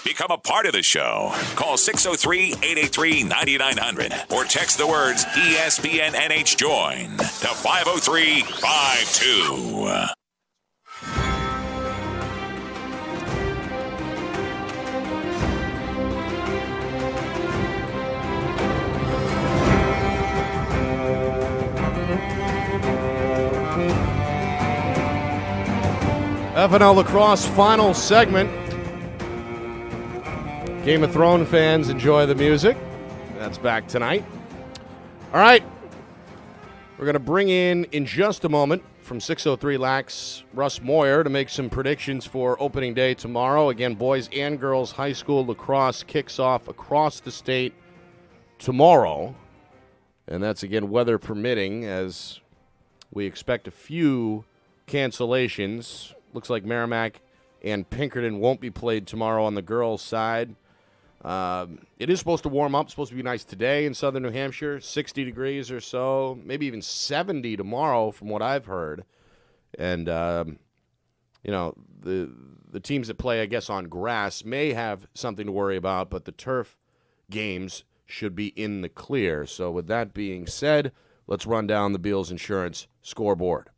Become a part of the show. Call 603-883-9900 or text the words ESPN NH Join to 50352. FNL Lacrosse final segment. Game of Thrones fans, enjoy the music. That's back tonight. All right. We're going to bring in just a moment, from 603 Lax, Russ Moyer to make some predictions for opening day tomorrow. Again, boys and girls high school lacrosse kicks off across the state tomorrow. And that's, again, weather permitting, as we expect a few cancellations. Looks like Merrimack and Pinkerton won't be played tomorrow on the girls' side. It is supposed to warm up, supposed to be nice today in southern New Hampshire, 60 degrees or so, maybe even 70 tomorrow from what I've heard. And, the teams that play, I guess, on grass may have something to worry about, but the turf games should be in the clear. So with that being said, let's run down the Beals Insurance scoreboard.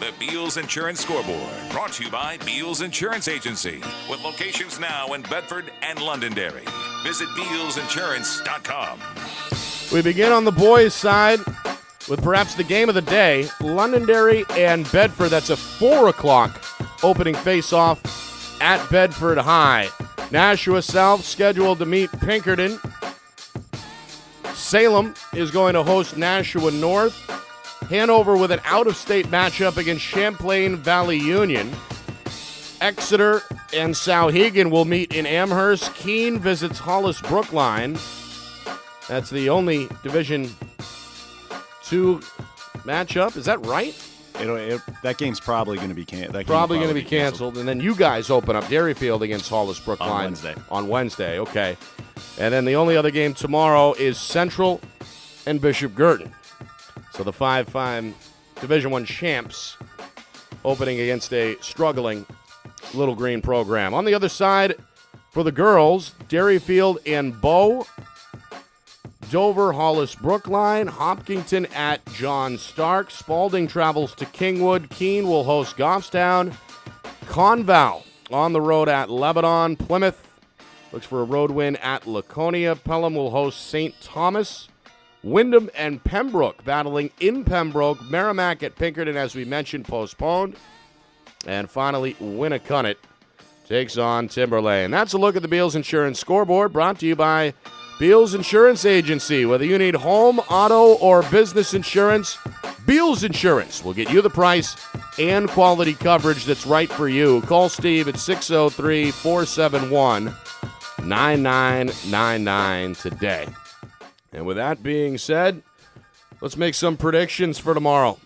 The Beals Insurance Scoreboard, brought to you by Beals Insurance Agency, with locations now in Bedford and Londonderry. Visit BealsInsurance.com. We begin on the boys' side with perhaps the game of the day, Londonderry and Bedford. That's a 4 o'clock opening face-off at Bedford High. Nashua South scheduled to meet Pinkerton. Salem is going to host Nashua North. Hanover with an out-of-state matchup against Champlain Valley Union. Exeter and Souhegan will meet in Amherst. Keene visits Hollis Brookline. That's the only Division II matchup. Is that right? That game's probably going to be canceled. Probably going to be canceled. And then you guys open up Dairyfield against Hollis Brookline on Wednesday. Okay. And then the only other game tomorrow is Central and Bishop Girton. So the 5-5 Division I champs opening against a struggling Little Green program. On the other side, for the girls, Dairyfield and Bow, Dover, Hollis Brookline, Hopkinton at John Stark, Spalding travels to Kingwood, Keene will host Goffstown, Conval on the road at Lebanon, Plymouth looks for a road win at Laconia, Pelham will host St. Thomas, Wyndham and Pembroke battling in Pembroke. Merrimack at Pinkerton, as we mentioned, postponed. And finally, Winnicott takes on Timberlane. That's a look at the Beals Insurance scoreboard, brought to you by Beals Insurance Agency. Whether you need home, auto, or business insurance, Beals Insurance will get you the price and quality coverage that's right for you. Call Steve at 603-471-9999 today. And with that being said, let's make some predictions for tomorrow.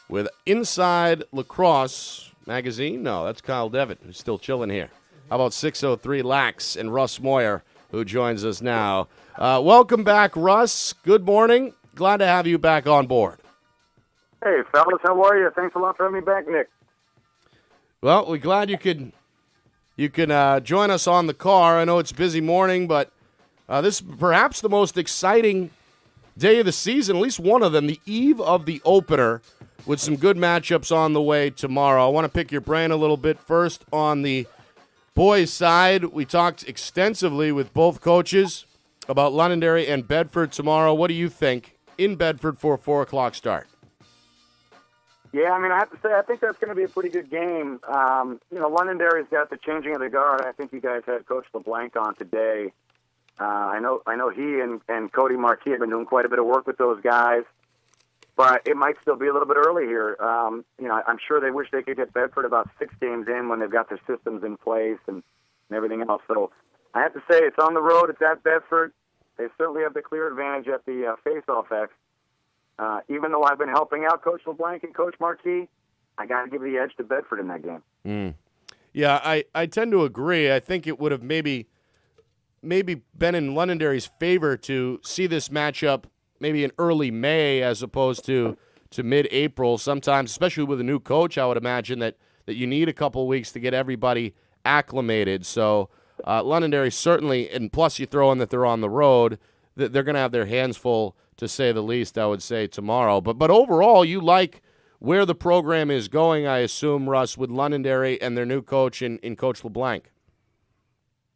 With Inside Lacrosse Magazine, no, that's Kyle Devitt, who's still chilling here. How about 603 Lax and Russ Moyer, who joins us now. Welcome back, Russ. Good morning. Glad to have you back on board. Hey, fellas, how are you? Thanks a lot for having me back, Nick. Well, we're glad you could join us on the car. I know it's a busy morning, but this is perhaps the most exciting day of the season, at least one of them, the eve of the opener, with some good matchups on the way tomorrow. I want to pick your brain a little bit first on the boys' side. We talked extensively with both coaches about Londonderry and Bedford tomorrow. What do you think in Bedford for a 4 o'clock start? Yeah, I mean, I have to say, I think that's going to be a pretty good game. Londonderry's got the changing of the guard. I think you guys had Coach LeBlanc on today. I know he and Cody Marquis have been doing quite a bit of work with those guys, but it might still be a little bit early here. I'm sure they wish they could get Bedford about 6 games in when they've got their systems in place and everything else. So I have to say, it's on the road. It's at Bedford. They certainly have the clear advantage at the face-off X. Even though I've been helping out Coach LeBlanc and Coach Marquis, I got to give the edge to Bedford in that game. Yeah, I tend to agree. I think it would have maybe been in Londonderry's favor to see this matchup maybe in early May as opposed to mid-April. Sometimes, especially with a new coach, I would imagine that you need a couple weeks to get everybody acclimated. So Londonderry certainly, and plus you throw in that they're on the road, they're going to have their hands full, to say the least, I would say, tomorrow. But overall, you like where the program is going, I assume, Russ, with Londonderry and their new coach in Coach LeBlanc.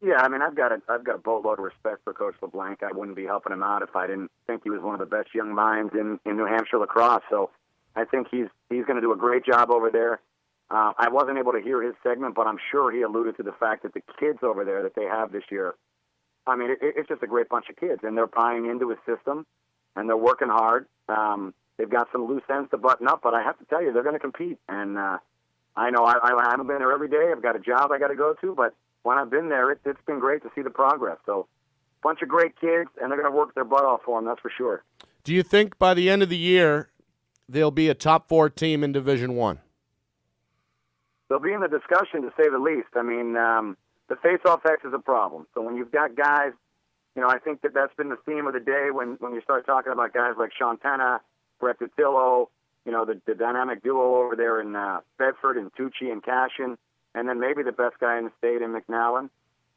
Yeah, I mean, I've got a boatload of respect for Coach LeBlanc. I wouldn't be helping him out if I didn't think he was one of the best young minds in New Hampshire lacrosse. So I think he's going to do a great job over there. I wasn't able to hear his segment, but I'm sure he alluded to the fact that the kids over there that they have this year, I mean, it's just a great bunch of kids, and they're buying into his system, and they're working hard. They've got some loose ends to button up, but I have to tell you, they're going to compete. And I know I haven't been there every day. I've got a job I got to go to, but when I've been there, it's been great to see the progress. So bunch of great kids, and they're going to work their butt off for them, that's for sure. Do you think by the end of the year they'll be a top 4 team in Division I? They'll be in the discussion, to say the least. I mean, the face-off X is a problem. So when you've got guys, I think that's been the theme of the day when you start talking about guys like Sean Penna, Brett Tutillo, the dynamic duo over there in Bedford and Tucci and Cashin, and then maybe the best guy in the state in McNallen.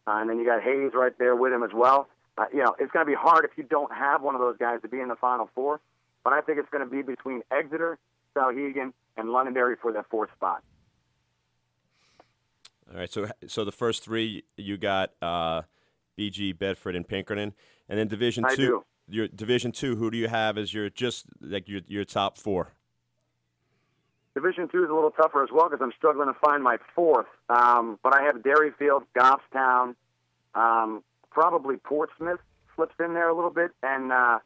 And then you got Hayes right there with him as well. It's going to be hard if you don't have one of those guys to be in the Final Four. But I think it's going to be between Exeter, Sauhegan, and Londonderry for that 4th spot. All right, so the first 3 you got BG, Bedford, and Pinkerton, and then Division 2. I do. Your Division 2. Who do you have as your top 4? Division 2 is a little tougher as well because I'm struggling to find my 4th. But I have Derryfield, Goffstown, probably Portsmouth slips in there a little bit, and I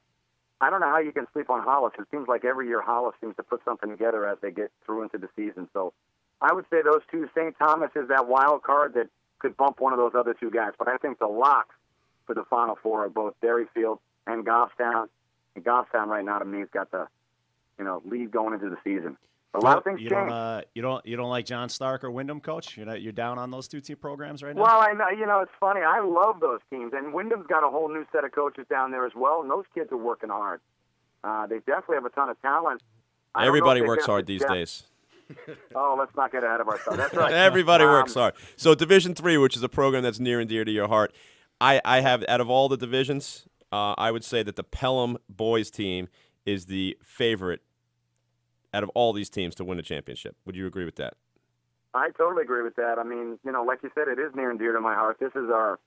don't know how you can sleep on Hollis. It seems like every year Hollis seems to put something together as they get through into the season. So I would say those two. St. Thomas is that wild card that could bump one of those other 2 guys. But I think the locks for the Final Four are both Derryfield and Goffstown. And Goffstown right now to me has got the lead going into the season. A lot of things change. You don't like John Stark or Wyndham, coach? You're down on those 2 team programs right now? Well, I know. It's funny. I love those teams, and Wyndham's got a whole new set of coaches down there as well. And those kids are working hard. They definitely have a ton of talent. Everybody works hard these days. Oh, let's not get ahead of ourselves. That's right. Everybody works hard. So Division 3, which is a program that's near and dear to your heart, I have, out of all the divisions, I would say that the Pelham boys team is the favorite out of all these teams to win a championship. Would you agree with that? I totally agree with that. I mean, like you said, it is near and dear to my heart. This is our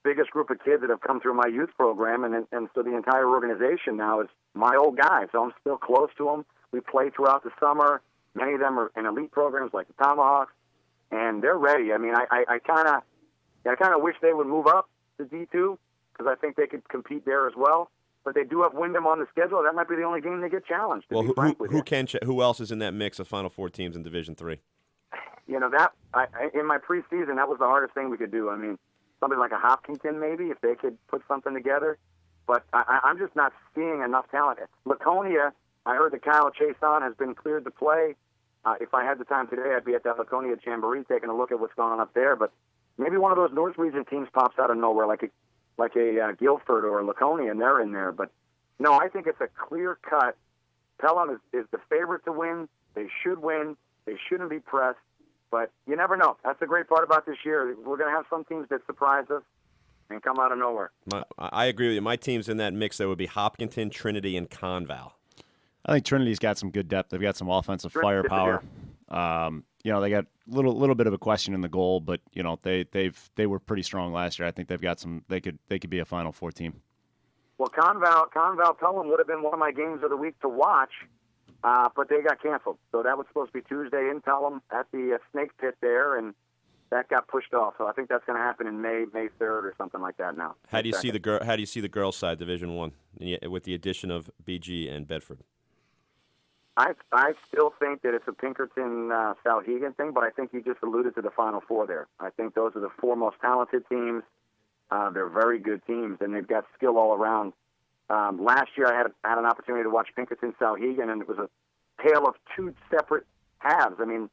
biggest group of kids that have come through my youth program, and so the entire organization now is my old guys. So I'm still close to them. We play throughout the summer. Many of them are in elite programs like the Tomahawks, and they're ready. I mean, I kind of wish they would move up to D2 because I think they could compete there as well. But they do have Wyndham on the schedule. That might be the only game they get challenged. Well, who else is in that mix of Final Four teams in Division 3? In my preseason, that was the hardest thing we could do. I mean, something like a Hopkinton maybe, if they could put something together. But I'm just not seeing enough talent. Laconia, I heard that Kyle Chason has been cleared to play. If I had the time today, I'd be at that Laconia Jamboree taking a look at what's going on up there. But maybe one of those North Region teams pops out of nowhere, like a Guilford or a Laconia, and they're in there. But no, I think it's a clear cut. Pelham is the favorite to win. They should win. They shouldn't be pressed. But you never know. That's the great part about this year. We're going to have some teams that surprise us and come out of nowhere. I agree with you. My teams in that mix, there would be Hopkinton, Trinity, and Conval. I think Trinity's got some good depth. They've got some offensive firepower. They got a little bit of a question in the goal, but they were pretty strong last year. I think they've got some. They could be a Final Four team. Well, Conval Pelham would have been one of my games of the week to watch, but they got canceled. So that was supposed to be Tuesday in Pelham at the Snake Pit there, and that got pushed off. So I think that's going to happen in May 3rd or something like that now. How do you see the girls' side, Division 1, with the addition of BG and Bedford? I still think that it's a Pinkerton Sauhegan thing, but I think you just alluded to the Final Four there. I think those are the 4 most talented teams. They're very good teams, and they've got skill all around. Last year I had an opportunity to watch Pinkerton Sauhegan, and it was a tale of 2 separate halves. I mean,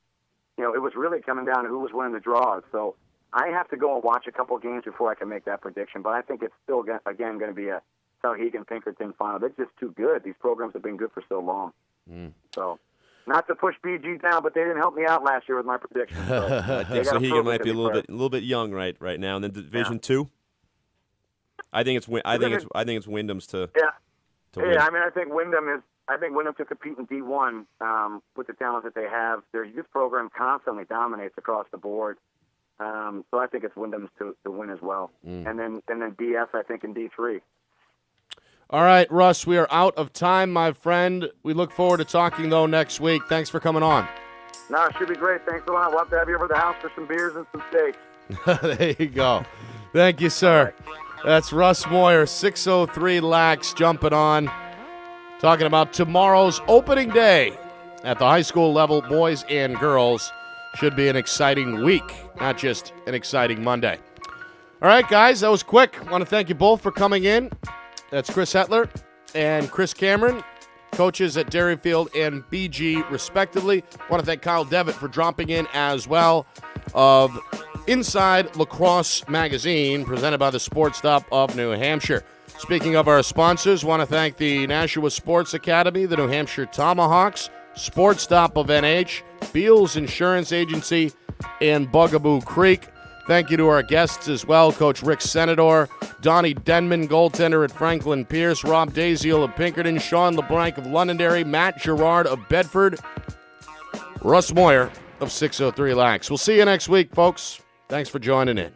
it was really coming down to who was winning the draws. So I have to go and watch a couple games before I can make that prediction, but I think it's still, again, going to be a Sauhegan-Pinkerton final. They're just too good. These programs have been good for so long. So Not to push BG down, but they didn't help me out last year with my predictions. So I think Sahegan might be a little bit young right now. And then Division 2. I think it's Wyndham's to win. Yeah, I mean, I think Wyndham to compete in D1 with the talent that they have. Their youth program constantly dominates across the board. So I think it's Wyndham's to win as well. And then BS, I think, in D3. All right, Russ, we are out of time, my friend. We look forward to talking, though, next week. Thanks for coming on. No, it should be great. Thanks a lot. We'll have to have you over to the house for some beers and some steaks. There you go. Thank you, sir. That's Russ Moyer, 603 Lax, jumping on, talking about tomorrow's opening day at the high school level, boys and girls. Should be an exciting week, not just an exciting Monday. All right, guys, that was quick. I want to thank you both for coming in. That's Chris Hetler and Chris Cameron, coaches at Dairyfield and BG, respectively. I want to thank Kyle Devitt for dropping in as well of Inside Lacrosse Magazine, presented by the Sports Stop of New Hampshire. Speaking of our sponsors, want to thank the Nashua Sports Academy, the New Hampshire Tomahawks, Sports Stop of NH, Beals Insurance Agency, and Bugaboo Creek. Thank you to our guests as well, Coach Rick Senador, Donnie Denman, goaltender at Franklin Pierce, Rob Daziel of Pinkerton, Sean LeBlanc of Londonderry, Matt Gerard of Bedford, Russ Moyer of 603 Lax. We'll see you next week, folks. Thanks for joining in.